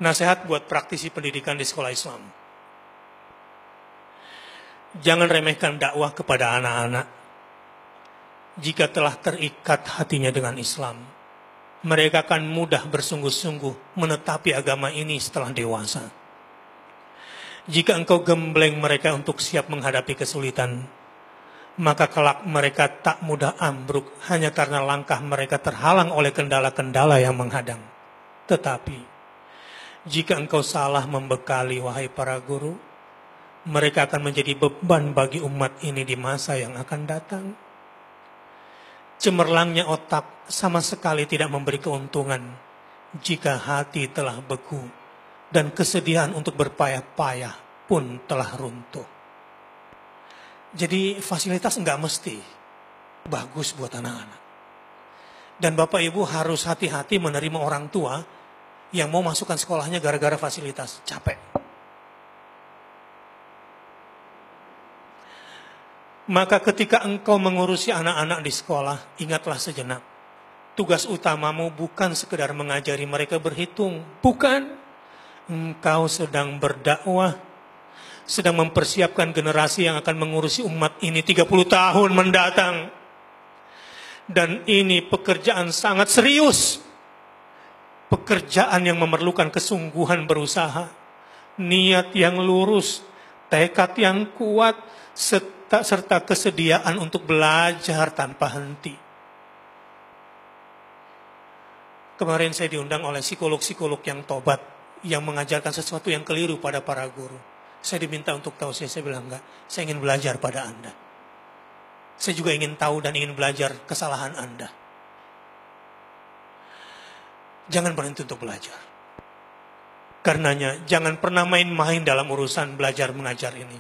Nasihat buat praktisi pendidikan di sekolah Islam. Jangan remehkan dakwah kepada anak-anak. Jika telah terikat hatinya dengan Islam, mereka akan mudah bersungguh-sungguh menetapi agama ini setelah dewasa. Jika engkau gembleng mereka untuk siap menghadapi kesulitan, maka kelak mereka tak mudah ambruk hanya karena langkah mereka terhalang oleh kendala-kendala yang menghadang. Tetapi jika engkau salah membekali, wahai para guru, mereka akan menjadi beban bagi umat ini di masa yang akan datang. Cemerlangnya otak sama sekali tidak memberi keuntungan jika hati telah beku dan kesedihan untuk berpayah-payah pun telah runtuh. Jadi fasilitas enggak mesti bagus buat anak-anak. Dan Bapak Ibu harus hati-hati menerima orang tua yang mau masukkan sekolahnya gara-gara fasilitas. Capek. Maka ketika engkau mengurusi anak-anak di sekolah, ingatlah sejenak. Tugas utamamu bukan sekedar mengajari mereka berhitung. Bukan. Engkau sedang berdakwah, sedang mempersiapkan generasi yang akan mengurusi umat ini 30 tahun mendatang. Dan ini pekerjaan sangat serius. Pekerjaan yang memerlukan kesungguhan berusaha, niat yang lurus, tekad yang kuat, serta kesediaan untuk belajar tanpa henti. Kemarin saya diundang oleh psikolog-psikolog yang tobat, yang mengajarkan sesuatu yang keliru pada para guru. Saya diminta untuk tausiah, saya bilang enggak, saya ingin belajar pada Anda. Saya juga ingin tahu dan ingin belajar kesalahan Anda. Jangan berhenti untuk belajar. Karenanya, jangan pernah main-main dalam urusan belajar mengajar ini.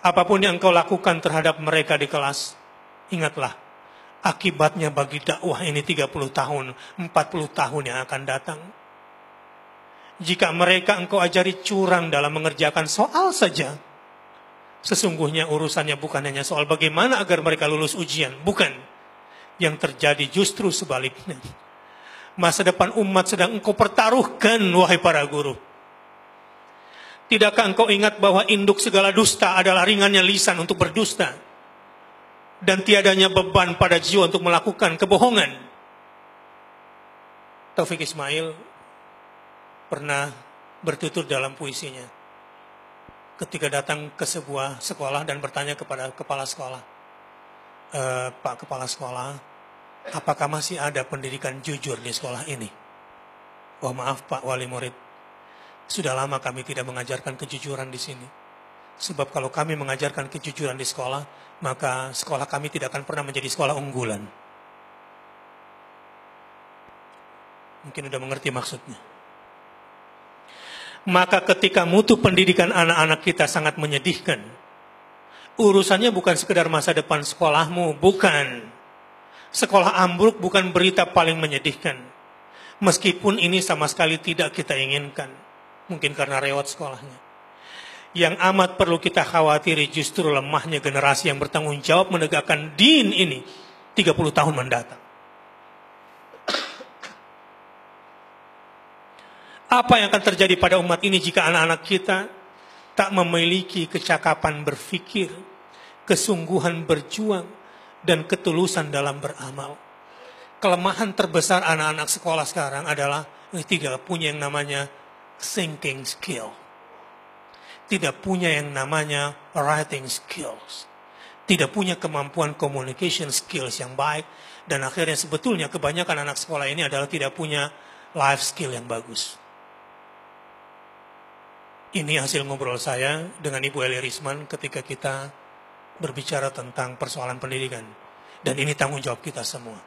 Apapun yang engkau lakukan terhadap mereka di kelas, ingatlah, akibatnya bagi dakwah ini 30 tahun, 40 tahun yang akan datang. Jika mereka engkau ajari curang dalam mengerjakan soal saja, sesungguhnya urusannya bukan hanya soal bagaimana agar mereka lulus ujian. Bukan. Yang terjadi justru sebaliknya. Masa depan umat sedang engkau pertaruhkan, wahai para guru. Tidakkah engkau ingat bahwa induk segala dusta adalah ringannya lisan untuk berdusta, dan tiadanya beban pada jiwa untuk melakukan kebohongan? Taufik Ismail pernah bertutur dalam puisinya ketika datang ke sebuah sekolah dan bertanya kepada kepala sekolah, Pak Kepala Sekolah, apakah masih ada pendidikan jujur di sekolah ini? Wah, maaf Pak Wali Murid, sudah lama kami tidak mengajarkan kejujuran di sini. Sebab kalau kami mengajarkan kejujuran di sekolah, maka sekolah kami tidak akan pernah menjadi sekolah unggulan. Mungkin sudah mengerti maksudnya. Maka ketika mutu pendidikan anak-anak kita sangat menyedihkan, urusannya bukan sekedar masa depan sekolahmu, bukan. Sekolah ambruk bukan berita paling menyedihkan. Meskipun ini sama sekali tidak kita inginkan. Mungkin karena rewat sekolahnya. Yang amat perlu kita khawatiri justru lemahnya generasi yang bertanggung jawab menegakkan din ini 30 tahun mendatang. Apa yang akan terjadi pada umat ini jika anak-anak kita tak memiliki kecakapan berpikir, kesungguhan berjuang, dan ketulusan dalam beramal? Kelemahan terbesar anak-anak sekolah sekarang adalah tidak punya yang namanya thinking skill. Tidak punya yang namanya writing skills. Tidak punya kemampuan communication skills yang baik. Dan akhirnya sebetulnya kebanyakan anak sekolah ini adalah tidak punya life skill yang bagus. Ini hasil ngobrol saya dengan Ibu Eli Risman ketika kita berbicara tentang persoalan pendidikan. Dan ini tanggung jawab kita semua.